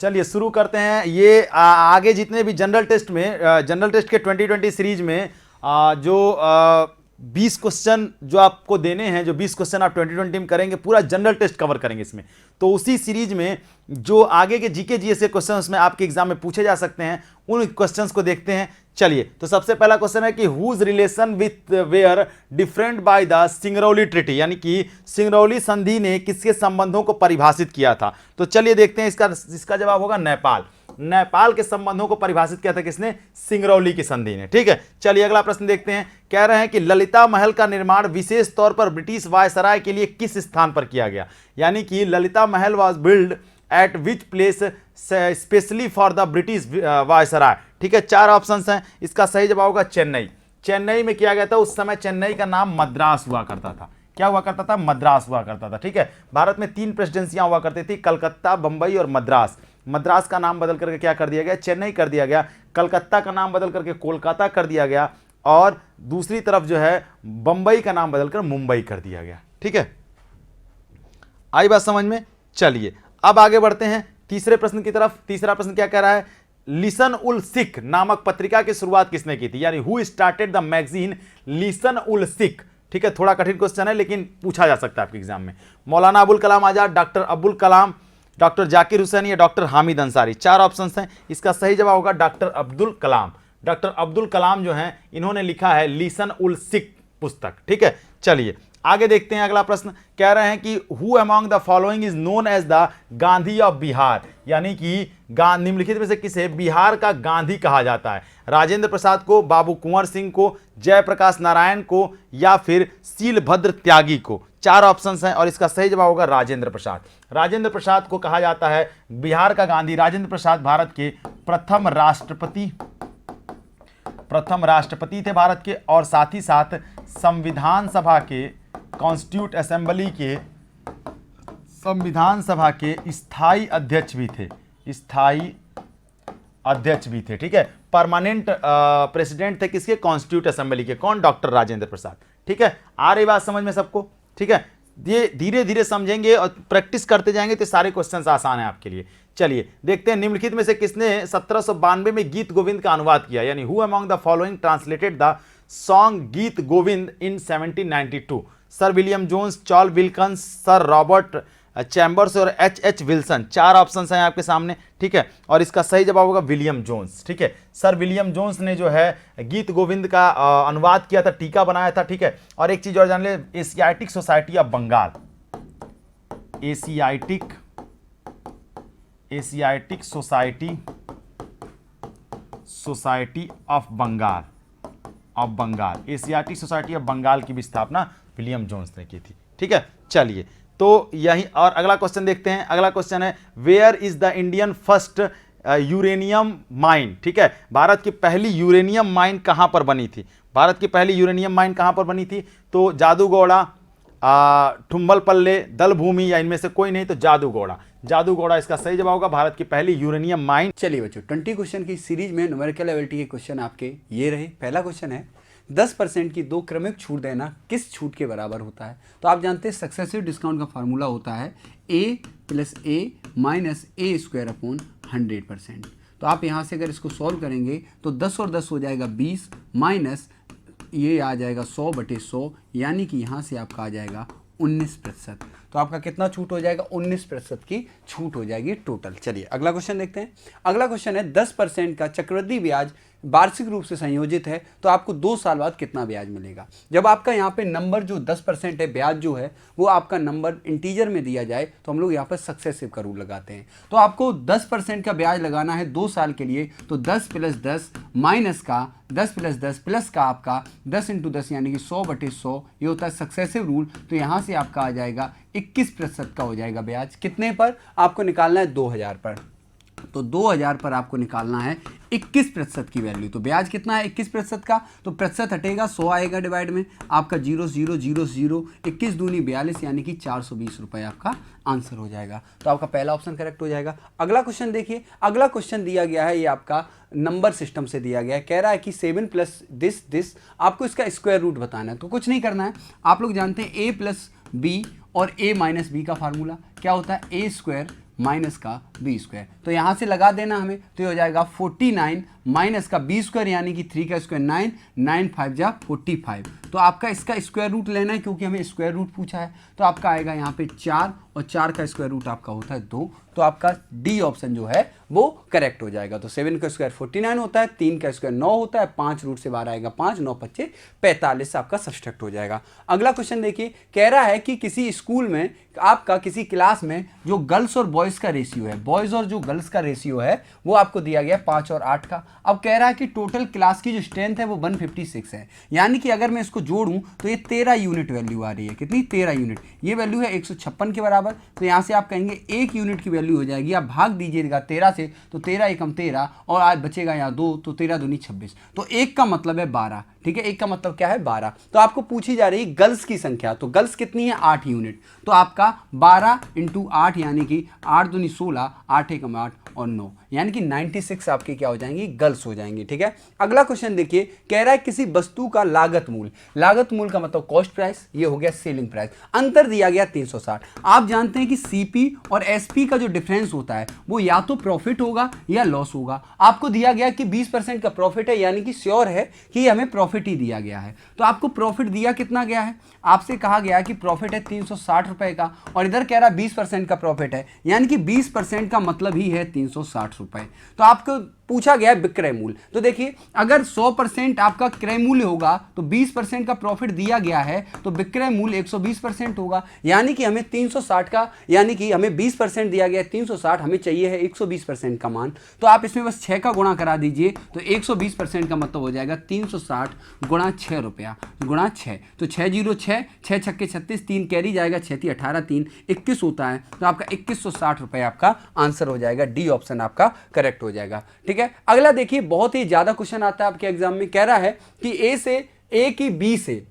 चलिए शुरू करते हैं। ये आगे जितने भी जनरल टेस्ट में, जनरल टेस्ट के 2020 सीरीज में जो 20 क्वेश्चन जो आपको देने हैं, जो 20 क्वेश्चन आप 2020 में करेंगे, पूरा जनरल टेस्ट कवर करेंगे इसमें। तो उसी सीरीज में जो आगे के जीके जीएस के क्वेश्चन उसमें आपके एग्जाम में पूछे जा सकते हैं, उन क्वेश्चंस को देखते हैं। चलिए, तो सबसे पहला क्वेश्चन है कि whose relation with were different by the Singrauli treaty, यानी कि सिंगरौली संधि ने किसके संबंधों को परिभाषित किया था। तो चलिए देखते हैं, इसका जवाब होगा नेपाल। नेपाल के संबंधों को परिभाषित किया था किसने? सिंगरौली की संधि ने। ठीक है, चलिए अगला प्रश्न देखते हैं। कह रहे हैं कि ललिता महल का निर्माण विशेष तौर पर ब्रिटिश वायसराय के लिए किस स्थान पर किया गया, यानी कि ललिता महल was build eight which place specially for the British viceroy. ठीक है, 4 ऑप्शंस हैं। इसका सही जवाब होगा चेन्नई। चेन्नई में किया गया था। उस समय चेन्नई का नाम मद्रास हुआ करता था। क्या हुआ करता था? मद्रास हुआ करता था। ठीक है, भारत में 3 प्रेसिडेंसियां हुआ करती थी, कलकत्ता, बंबई और मद्रास। मद्रास का नाम बदल करके क्या कर दिया गया? चेन्नई कर दिया गया। कलकत्ता का नाम बदल करके कोलकाता कर दिया गया, और दूसरी तरफ जो है बंबई का नाम बदलकर मुंबई कर दिया गया। ठीक है, आई बात समझ में? चलिए अब आगे बढ़ते हैं तीसरे प्रश्न की तरफ। तीसरा प्रश्न क्या कह रहा है? लिसन उल सिख नामक पत्रिका की शुरुआत किसने की थी, यानी हु स्टार्टेड द मैगजीन लिसन उल सिख। ठीक है, थोड़ा कठिन क्वेश्चन है लेकिन पूछा जा सकता है आपके एग्जाम में। मौलाना अबुल कलाम आजाद, डॉक्टर अब्दुल कलाम, डॉक्टर जाकिर हुसैन या डॉक्टर हामिद अंसारी। 4 ऑप्शंस हैं। इसका सही जवाब होगा डॉक्टर अब्दुल कलाम। डॉक्टर अब्दुल कलाम जो हैं, इन्होंने लिखा है लिसन उल सिख पुस्तक। ठीक है, चलिए आगे देखते हैं। अगला प्रश्न कह रहे हैं कि who among the following is known as the Gandhi of Bihar, यानी कि निम्नलिखित में से किसे बिहार का गांधी कहा जाता है? राजेंद्र प्रसाद को, बाबू कुंवर सिंह को, जयप्रकाश नारायण को या फिर शीलभद्र त्यागी को। 4 ऑप्शंस हैं और इसका सही जवाब होगा राजेंद्र प्रसाद। राजेंद्र प्रसाद को कहा जाता है बिहार का गांधी। राजेंद्र प्रसाद भारत के प्रथम राष्ट्रपति थे भारत के, और साथ ही साथ संविधान सभा के कॉन्स्टिट्यूट असेंबली के संविधान सभा के स्थायी अध्यक्ष भी थे। ठीक है, परमानेंट प्रेसिडेंट थे किसके? कॉन्स्टिट्यूट असेंबली के। कौन? डॉक्टर राजेंद्र प्रसाद। ठीक है, आ रही बात समझ में सबको? ठीक है, ये धीरे धीरे समझेंगे और प्रैक्टिस करते जाएंगे तो सारे क्वेश्चंस आसान है आपके लिए। चलिए देखते हैं, निम्नलिखित में से किसने 1792 में गीत गोविंद का अनुवाद किया, यानी who among the following translated the song Geet Govind in 1792? Sir William Jones, Charles Wilkins, sir Robert Chambers और एच विल्सन। 4 ऑप्शंस हैं आपके सामने। ठीक है, और इसका सही जवाब होगा विलियम जोन्स। ठीक है, सर विलियम जोन्स ने जो है गीत गोविंद का अनुवाद किया था, टीका बनाया था। ठीक है, और एक चीज और जान ले, Asiatic Society of Bengal, Asiatic Society of Bengal, Asiatic Society of Bengal की भी स्थापना विलियम जोन्स ने की थी। ठीक है, चलिए तो यही, और अगला क्वेश्चन देखते हैं। अगला क्वेश्चन है where is the Indian first uranium mine. ठीक है, भारत की पहली यूरेनियम माइन कहां पर बनी थी? भारत की पहली यूरेनियम माइन कहां पर बनी थी? तो जादूगौड़ा, ठुम्बलपल्ले, दलभूमि या इनमें से कोई नहीं, तो जादूगौड़ा इसका सही जवाब होगा, भारत की पहली यूरेनियम माइन। चलिए बच्चों, 20 क्वेश्चन की सीरीज में न्यूमेरिकल एबिलिटी के क्वेश्चन आपके ये रहे। पहला क्वेश्चन है 10% की 2 क्रमिक छूट देना किस छूट के बराबर होता है? तो आप जानते हैं सक्सेसिव डिस्काउंट का फार्मूला होता है a + a - a² अपॉन 100%। तो आप यहाँ से अगर इसको सॉल्व करेंगे तो 10 और 10 हो जाएगा 20, माइनस ये आ जाएगा 100/100, यानी कि यहाँ से आपका आ जाएगा 19%। तो आपका कितना छूट हो जाएगा? 19% की छूट हो जाएगी टोटल। चलिए अगला क्वेश्चन देखते हैं। अगला क्वेश्चन है 10% का चक्रवृद्धि ब्याज वार्षिक रूप से संयोजित है तो आपको 2 साल बाद कितना ब्याज मिलेगा? जब आपका यहाँ पे नंबर जो 10% है, ब्याज जो है वो आपका नंबर इंटीजर में दिया जाए तो हम लोग यहाँ पर सक्सेसिव का रूल लगाते हैं। तो आपको 10% का ब्याज लगाना है 2 साल के लिए, तो 10 + 10 माइनस का 10 + 10 प्लस का आपका 10 × 10 यानी कि 100/100, ये होता है सक्सेसिव रूल। तो यहाँ से आपका आ जाएगा 21% का हो जाएगा ब्याज। कितने पर? आपको निकालना है 2000 पर। तो 2000 पर आपको निकालना है 21% की वैल्यू। तो ब्याज कितना है 21% का? तो प्रतिशत हटेगा, 100 आएगा डिवाइड में, आपका 0 0 0 0, 21 दूनी 42 यानी कि 420 रुपये आपका आंसर हो जाएगा। तो आपका पहला ऑप्शन करेक्ट हो जाएगा। अगला क्वेश्चन देखिए। अगला क्वेश्चन दिया गया है, ये आपका नंबर सिस्टम से दिया गया है। कह रहा है कि 7 + दिस आपको इसका स्क्वायर रूट बताना है। तो कुछ नहीं करना है, आप लोग जानते हैं a + b और a - b का फार्मूला क्या होता है? a² माइनस का बी स्क्वायर। तो यहाँ से लगा देना हमें, तो ये हो जाएगा 49 माइनस का बी स्क्वायर यानी कि 3 का स्क्वायर 9, 9 5 जा 45। तो आपका इसका स्क्वायर रूट लेना है क्योंकि हमें स्क्वायर रूट पूछा है। तो आपका आएगा यहाँ पे 4 और 4 का स्क्वायर रूट आपका होता है 2। तो आपका डी ऑप्शन जो है वो करेक्ट हो जाएगा। तो 7 का स्क्वायर 49 होता है, 3 का स्क्वायर 9 होता है, 5 रूट से बाहर आएगा 5, 9 25 45 से आपका सब्सट्रैक्ट हो जाएगा। अगला क्वेश्चन देखिए, कह रहा है कि किसी स्कूल में आपका किसी क्लास में जो गर्ल्स और बॉयज़ का रेशियो है, बॉयज़ और जो गर्ल्स का रेशियो है वो आपको दिया गया 5 और 8 का। अब कह रहा है कि टोटल क्लास की जो स्ट्रेंथ है वो 156 है, यानी कि अगर मैं इसको जोड़ूं तो ये 13 यूनिट वैल्यू आ रही है। कितनी? 13 यूनिट। ये वैल्यू है 156 के बराबर। तो यहाँ से आप कहेंगे 1 यूनिट की वैल्यू हो जाएगी, आप भाग दीजिएगा 13 से, तो 13 एकम 13 और आज बचेगा यहाँ 2, तो 13 दूनी 26। तो 1 का मतलब है 12, ठीक है, 1 का मतलब क्या है 12। तो आपको पूछी जा रही है गर्ल्स की संख्या, तो गर्ल्स कितनी है 8 यूनिट। तो आपका 12 × 8 यानी कि 8 दूनी 16, 8 एकम 8 और 9, यानी कि 96 आपकी क्या हो जाएंगी? गर्ल्स हो जाएंगी। ठीक है, अगला क्वेश्चन देखिए, कह रहा है किसी वस्तु का लागत मूल्य, लागत मूल्य का मतलब कॉस्ट प्राइस, ये हो गया सेलिंग प्राइस, अंतर दिया गया 360। आप जानते हैं कि सीपी और एसपी का जो डिफरेंस होता है वो या तो प्रॉफिट होगा या लॉस होगा। आपको दिया गया कि 20% का प्रॉफिट है, यानी कि श्योर है कि हमें प्रॉफिट ही दिया गया है। तो आपको प्रॉफिट दिया कितना गया है? आपसे कहा गया कि प्रॉफिट है 360 रुपए का, और इधर कह रहा 20% का प्रॉफिट है, यानी कि 20% का मतलब ही है 360 रुपए। तो आपको पूछा गया विक्रय मूल्य। तो देखिए, अगर 100% आपका क्रय मूल्य होगा तो 20% का प्रॉफिट दिया गया है, तो विक्रय मूल्य 120% होगा, यानी कि हमें 360 का, यानी कि हमें 20% दिया गया है 360, हमें चाहिए है 120% का मान। तो आप इसमें बस 6 का गुणा करा दीजिए, तो 120% का मतलब हो जाएगा 360 गुणा 6 रुपया गुणा 6। तो 6 0 6, 6 छक्के 36, 3 कैरी जाएगा, 6 3 18, 3 21 होता है। तो आपका 2160 रुपये आपका आंसर हो जाएगा, डी ऑप्शन आपका करेक्ट हो जाएगा। ठीक है, अगला देखिए, बहुत ही ज्यादा क्वेश्चन आता है आपके एग्जाम में। कह रहा है कि ए की बी से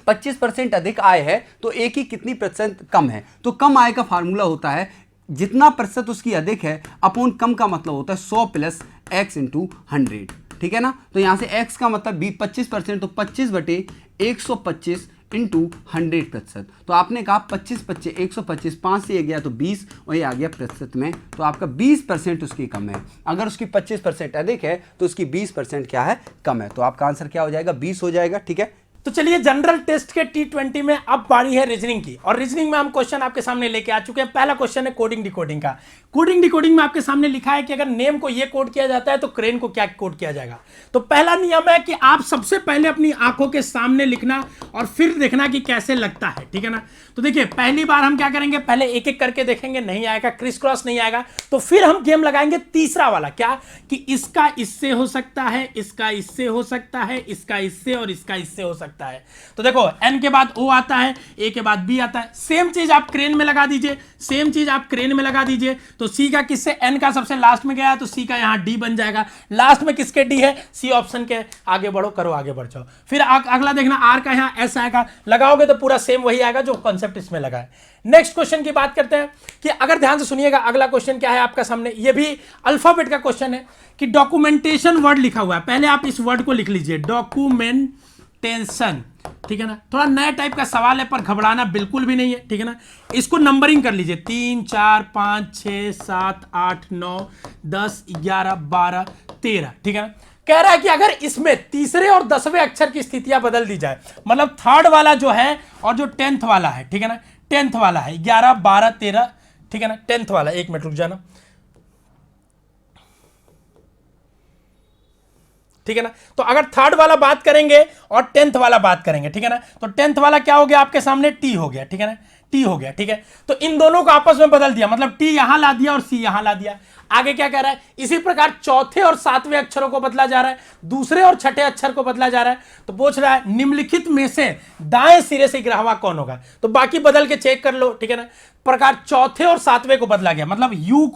25% अधिक आय है तो ए की कितनी प्रतिशत कम है। तो कम आय का फार्मूला होता है जितना प्रतिशत उसकी अधिक है अपॉन कम का मतलब होता है 100 प्लस x × 100। ठीक है ना, तो यहां से x का मतलब 25%, तो 25/125 × 100%। तो आपने कहा 25 25 125, 5 से ये गया तो 20 और ये आ गया प्रतिशत में, तो आपका 20% उसकी कम है। अगर उसकी 25% अधिक है तो उसकी 20% क्या है? कम है। तो आपका आंसर क्या हो जाएगा? 20 हो जाएगा। ठीक है, तो चलिए, जनरल टेस्ट के T20 में अब बारी है रीजनिंग की, और रीजनिंग में हम क्वेश्चन आपके सामने लेके आ चुके हैं। पहला क्वेश्चन है कोडिंग डिकोडिंग का। कोडिंग डिकोडिंग में आपके सामने लिखा है कि अगर नेम को ये कोड किया जाता है तो क्रेन को क्या कोड किया जाएगा। तो पहला नियम है कि आप सबसे पहले अपनी आंखों के सामने लिखना और फिर देखना कि कैसे लगता है। ठीक है ना, तो देखिए, पहली बार हम क्या करेंगे, पहले एक एक करके देखेंगे, नहीं आएगा, क्रिस क्रॉस नहीं आएगा, तो फिर हम गेम लगाएंगे तीसरा वाला, क्या कि इसका इससे हो सकता है, इसका इससे हो सकता है, इसका इससे और इसका इससे हो सकता है। तो देखो, एन के बाद ओ आता है, ए के बाद बी आता है, सेम चीज आप क्रेन में लगा दीजिए, सेम चीज आप क्रेन में लगा दीजिए। तो सी का किससे, एन का सबसे लास्ट में गया तो सी का यहां डी बन जाएगा, लास्ट में किसके डी है, सी ऑप्शन के। आगे बढ़ो, करो, आगे बढ़ जाओ। फिर अगला देखना, आर का यहां एस आएगा, लगाओगे तो पूरा सेम वही आएगा जो कॉन्सेप्ट इसमें लगा है। नेक्स्ट क्वेश्चन की बात करते हैं कि अगर ध्यान से सुनिएगा, अगला क्वेश्चन क्या है आपका सामने, ये भी अल्फाबेट का क्वेश्चन है कि डॉक्यूमेंटेशन वर्ड लिखा हुआ है। पहले आप इस वर्ड को लिख लीजिए, डॉक्यूमेंटेशन। ठीक है ना, थोड़ा नया टाइप का सवाल है पर घबराना बिल्कुल भी नहीं है। ठीक है ना, इसको नंबरिंग कर लीजिए, 3 4 5 6 7 8 9 10 11 12 13। ठीक है ना, कह रहा है कि अगर इसमें तीसरे और 10वें अक्षर की स्थितियां बदल दी जाए, मतलब थर्ड वाला जो है और जो 10th वाला है, ठीक है ना, 10th वाला है 11 12 13, ठीक है ना, 10th वाला, एक मिनट रुक जाना, ठीक है ना। तो अगर थर्ड वाला बात करेंगे और 10th वाला बात करेंगे, ठीक है ना, तो 10th वाला क्या हो गया आपके सामने, टी हो गया। ठीक है ना, टी हो गया। ठीक है, तो इन दोनों को आपस में बदल दिया, मतलब टी यहां ला दिया और सी यहां ला दिया। आगे क्या कह रहा है, इसी प्रकार चौथे और 7वें अक्षरों को बदला जा रहा है, दूसरे और छठे अक्षर को बदला जा रहा है। तो पूछ रहा है निम्नलिखित में से दाएं सिरे से गिरा कौन होगा। तो बाकी बदल के चेक कर लो। ठीक है ना, प्रकार चौथे और 7वें को बदला गया, मतलब यू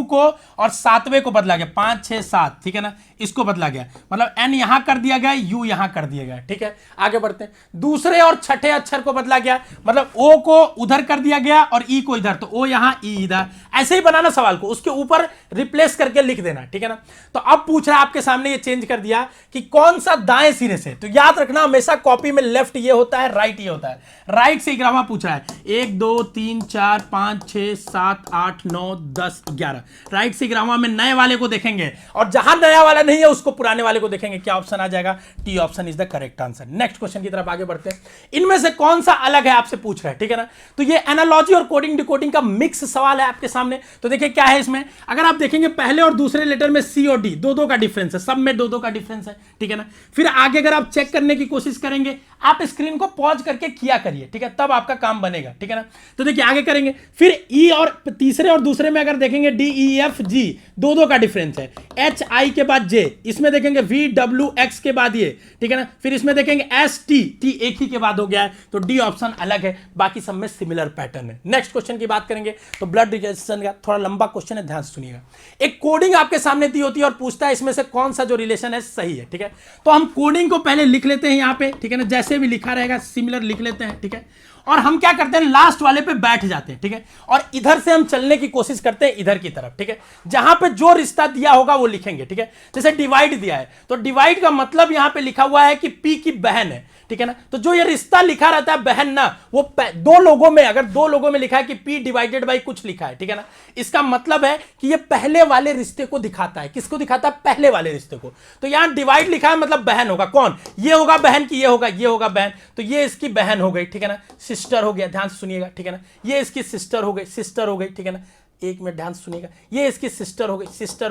को और 7वें को बदला गया, 5 6 7, ठीक है ना, इसको बदला गया, मतलब एन यहां कर दिया गया, यू यहां कर दिया गया। ठीक है, आगे बढ़ते हैं, दूसरे और छठे अक्षर को बदला गया, मतलब ओ को उधर कर दिया गया और ई को इधर, तो ओ यहां ई इधर, ऐसे ही बनाना सवाल को, उसके ऊपर रिप्लेस करके लिख देना, ठीक है ना। तो अब पूछ रहा है आपके सामने, ये चेंज कर दिया कि कौन सा दाएं सिरे से, तो याद रखना हमेशा कॉपी में लेफ्ट ये होता है, राइट ये होता है। राइट से ग्रामा पूछ रहा है 1 2 3 4 5 6 7 8 9 10 11, राइट से ग्रामा में नए वाले को देखेंगे और जहां नया वाला नहीं है उसको पुराने वाले को देखेंगे, क्या ऑप्शन आ जाएगा, T option is the correct answer. Next question की तरफ आगे बढ़ते हैं, इनमें से कौन सा अलग है आपसे पूछ रहा है, ठीक है ना। तो ये एनालॉजी और कोडिंग डिकोडिंग का मिक्स सवाल है आपके सामने। तो देखिए क्या है इसमें, अगर आप देखेंगे पहले और दूसरे लेटर में सी और डी दो का डिफरेंस है, सब में दो का डिफरेंस है, ठीक है ना। फिर आगे अगर आप चेक करने की कोशिश करेंगे, आप स्क्रीन को पॉज करके किया करिए, ठीक है, तब आपका काम बनेगा, ठीक है ना। तो देखिए आगे करेंगे, फिर ई और तीसरे और दूसरे में अगर देखेंगे डी ई एफ जी दो का डिफरेंस है, एच आई के बाद जे, इसमें देखेंगे वी डब्ल्यू एक्स के बाद ये, ठीक है ना। फिर इसमें देखेंगे एस टी एक ही के बाद हो गया है, तो डी ऑप्शन अलग है, बाकी सब में सिमिलर पैटर्न है। नेक्स्ट क्वेश्चन की बात करेंगे तो ब्लड रिजेक्शन का थोड़ा लंबा क्वेश्चन है, ध्यान से सुनिएगा। एक कोडिंग आपके सामने दी होती है और पूछता है इसमें से कौन सा जो रिलेशन है सही है, ठीक है। तो हम कोडिंग को पहले लिख लेते हैं यहाँ पे, ठीक है ना, जैसे भी लिखा रहेगा सिमिलर लिख लेते हैं, ठीक है। और हम क्या करते हैं, लास्ट वाले पे बैठ जाते हैं, ठीक है, और इधर से हम चलने की कोशिश करते हैं इधर की तरफ, ठीक है। जहां पे जो रिश्ता दिया होगा वो लिखेंगे, ठीक है। जैसे डिवाइड दिया है तो डिवाइड का मतलब यहां पे लिखा हुआ है कि पी की बहन है, ठीक है ना। तो जो ये रिश्ता लिखा रहता है बहन ना, वो दो लोगों में, अगर दो लोगों में लिखा है कि पी डिवाइडेड बाई कुछ लिखा है, ठीक है ना, इसका मतलब है कि ये पहले वाले रिश्ते को दिखाता है। किसको दिखाता है, पहले वाले रिश्ते को। तो यहां डिवाइड लिखा है मतलब बहन होगा, कौन, ये होगा बहन की, ये होगा बहन, तो ये इसकी बहन हो गई, ठीक है ना, सिस्टर हो गया, ध्यान से सुनिएगा, ठीक है ना। ये इसकी सिस्टर हो गई, ठीक है ना, एक मिनट ध्यान से सुनिएगा, ये इसकी सिस्टर हो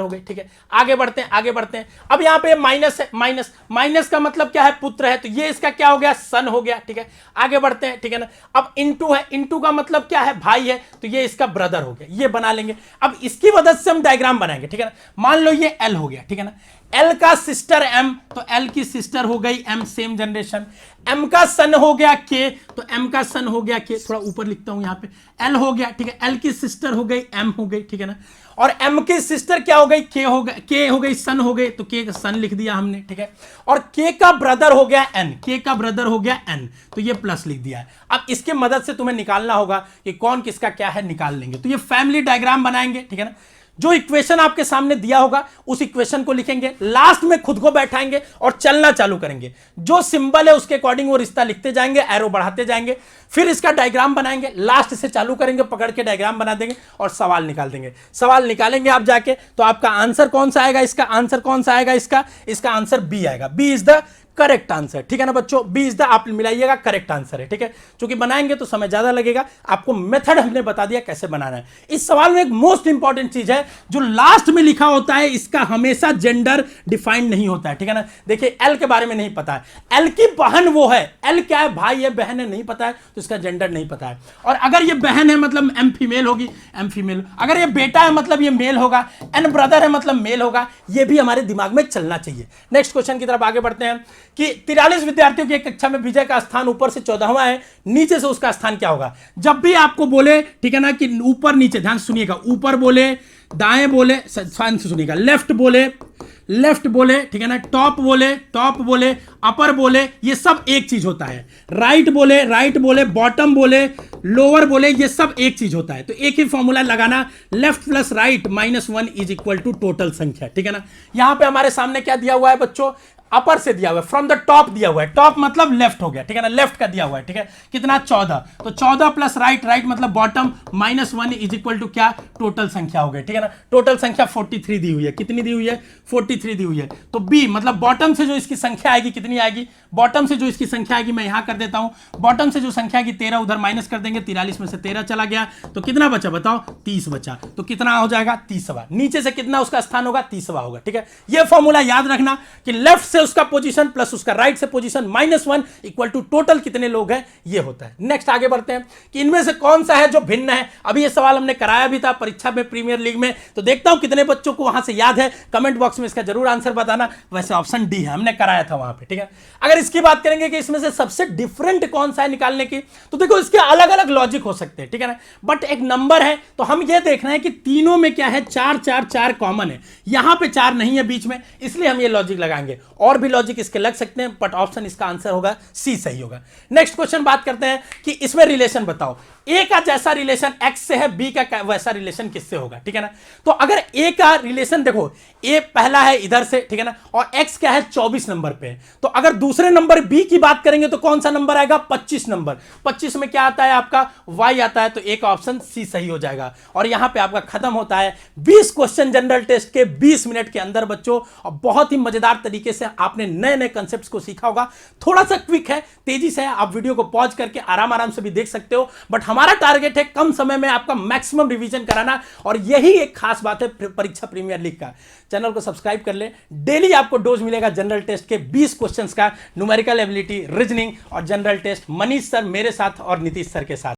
गई, ठीक है। आगे बढ़ते हैं। अब यहां पे माइनस है, माइनस का मतलब क्या है, पुत्र है, तो ये इसका क्या हो गया, सन हो गया, ठीक है। आगे बढ़ते हैं, ठीक है ना। अब इनटू है, इनटू का मतलब क्या है, भाई है, तो ये इसका ब्रदर हो गया, ये बना लेंगे। अब इसकी मदद से हम डायग्राम बनाएंगे, ठीक है ना। मान लो ये एल हो गया, ठीक है ना, एल का सिस्टर एम, तो एल की सिस्टर हो गई एम, सेम जनरेशन। एम का सन हो गया के, तो एम का सन हो गया के, थोड़ा ऊपर लिखता हूं यहां पे, एल हो गया, ठीक है। एल की सिस्टर हो गई एम हो गई, ठीक है ना। और एम की सिस्टर क्या हो गई, के हो गई सन हो गई, तो के का सन लिख दिया हमने, ठीक है। और के का ब्रदर हो गया एन, तो ये प्लस लिख दिया है। अब इसके मदद से तुम्हें निकालना होगा कि कौन किसका क्या है, निकाल लेंगे। तो ये फैमिली डायग्राम बनाएंगे, ठीक है ना। जो इक्वेशन आपके सामने दिया होगा उस इक्वेशन को लिखेंगे, लास्ट में खुद को बैठाएंगे और चलना चालू करेंगे। जो सिंबल है उसके अकॉर्डिंग वो रिश्ता लिखते जाएंगे, एरो बढ़ाते जाएंगे, फिर इसका डायग्राम बनाएंगे, लास्ट से चालू करेंगे, पकड़ के डायग्राम बना देंगे और सवाल निकाल देंगे। सवाल निकालेंगे आप जाके, तो आपका आंसर कौन सा आएगा, इसका आंसर कौन सा आएगा, इसका आंसर बी आएगा। B is the correct answer, ठीक है ना बच्चों, बी इज द, आप मिलाइएगा, करेक्ट आंसर है, ठीक है। क्योंकि बनाएंगे तो समय ज्यादा लगेगा, आपको मेथड हमने बता दिया कैसे बनाना है। इस सवाल में एक मोस्ट इंपॉर्टेंट चीज है, जो लास्ट में लिखा होता है इसका हमेशा जेंडर डिफाइंड नहीं होता है, ठीक है ना। देखिए एल के बारे में नहीं पता है, एल की बहन वो है, एल क्या है, भाई है, बहन है, नहीं पता है, तो इसका जेंडर नहीं पता है। और अगर ये बहन है मतलब एम फीमेल होगी, एम फीमेल। अगर ये बेटा है मतलब ये मेल होगा, एन ब्रदर है मतलब मेल होगा, ये भी हमारे दिमाग में चलना चाहिए। नेक्स्ट क्वेश्चन की तरफ आगे बढ़ते हैं कि 43 विद्यार्थियों की एक कक्षा में विजय का स्थान ऊपर से 14वां है, नीचे से उसका स्थान क्या होगा। जब भी आपको बोले, ठीक है ना, कि ऊपर नीचे, ध्यान सुनिएगा, ऊपर बोले, दाएं बोले, ध्यान से सुनिएगा, लेफ्ट बोले, ठीक है ना, टॉप बोले, अपर बोले, ये सब एक चीज होता है। राइट बोले, बॉटम बोले, लोअर बोले, ये सब एक चीज होता है। तो एक ही फॉर्मूला लगाना, left plus right -1 is equal to total संख्या, ठीक है ना। यहां पे हमारे सामने क्या दिया हुआ है बच्चों, अपर से दिया हुआ है, फ्रॉम द टॉप दिया हुआ है, टॉप मतलब लेफ्ट हो गया, ठीक है ना, लेफ्ट का दिया हुआ है, ठीक है। कितना, 14, तो 14 प्लस राइट मतलब बॉटम -1 इज इक्वल टू क्या, टोटल संख्या हो गई, ठीक है ना। टोटल संख्या 43 दी हुई है, कितनी दी हुई है, 43 दी हुई है। तो बी मतलब बॉटम से जो इसकी संख्या आएगी, कितनी आएगी, बॉटम से जो इसकी संख्या आएगी, मैं यहां कर देता हूं, बॉटम से जो संख्या आएगी 13, उधर माइनस कर देंगे, 43 में से 13 चला गया, तो कितना बचा बताओ, 30 बचा, तो कितना हो जाएगा, 30वां। नीचे से कितना उसका स्थान होगा, 30वां होगा, ठीक है। यह फॉर्मूला याद रखना कि लेफ्ट से उसका पोजीशन प्लस उसका राइट से पोजीशन -1 इक्वल टू टोटल कितने लोग हैं, ये होता है। नेक्स्ट आगे बढ़ते हैं कि इनमें से कौन सा है जो भिन्न है। अभी ये सवाल हमने कराया भी था परीक्षा में, प्रीमियर लीग में, तो देखता हूं कितने बच्चों को वहां से याद है, कमेंट बॉक्स में इसका जरूर आंसर बताना। वैसे ऑप्शन डी है, हमने कराया था वहां पे, ठीक है। ठीक है। अगर इसकी बात करेंगे कि इसमें से सबसे डिफरेंट कौन सा है निकालने की, तो देखो इसके अलग अलग लॉजिक हो सकते हैं, ठीक है ना, बट एक नंबर है तो हम ये देखना है कि तीनों में क्या है, 4 4 4 कॉमन है, यहां पे 4 नहीं है बीच में, इसलिए हम ये लॉजिक लगाएंगे। और भी लॉजिक इसके लग सकते हैं, बट ऑप्शन इसका आंसर होगा सी सही होगा। नेक्स्ट क्वेश्चन बात करते हैं कि इसमें रिलेशन बताओ, ए का जैसा रिलेशन एक्स से है, बी का वैसा रिलेशन किससे होगा, ठीक है ना। तो अगर ए का रिलेशन देखो, ए पहला है इधर से, ठीक है ना, और एक्स क्या है 24 नंबर पे, तो अगर दूसरे नंबर बी की बात करेंगे तो कौन सा नंबर आएगा, 25 नंबर। 25 में क्या आता है आपका, वाई आता है, तो एक ऑप्शन सी सही हो जाएगा। और यहां पे आपका खत्म होता है 20 क्वेश्चन जनरल टेस्ट के 20 मिनट के अंदर बच्चों, और बहुत ही मजेदार तरीके से आपने नए नए कंसेप्ट को सीखा होगा। थोड़ा सा क्विक है, तेजी से है, आप वीडियो को पॉज करके आराम आराम से भी देख सकते हो, बट हमारा टारगेट है कम समय में आपका मैक्सिमम रिवीजन कराना, और यही एक खास बात है परीक्षा प्रीमियर लीग का। चैनल को सब्सक्राइब कर ले, डेली आपको डोज मिलेगा जनरल टेस्ट के 20 क्वेश्चंस का, न्यूमेरिकल एबिलिटी, रीजनिंग और जनरल टेस्ट, मनीष सर मेरे साथ और नीतीश सर के साथ।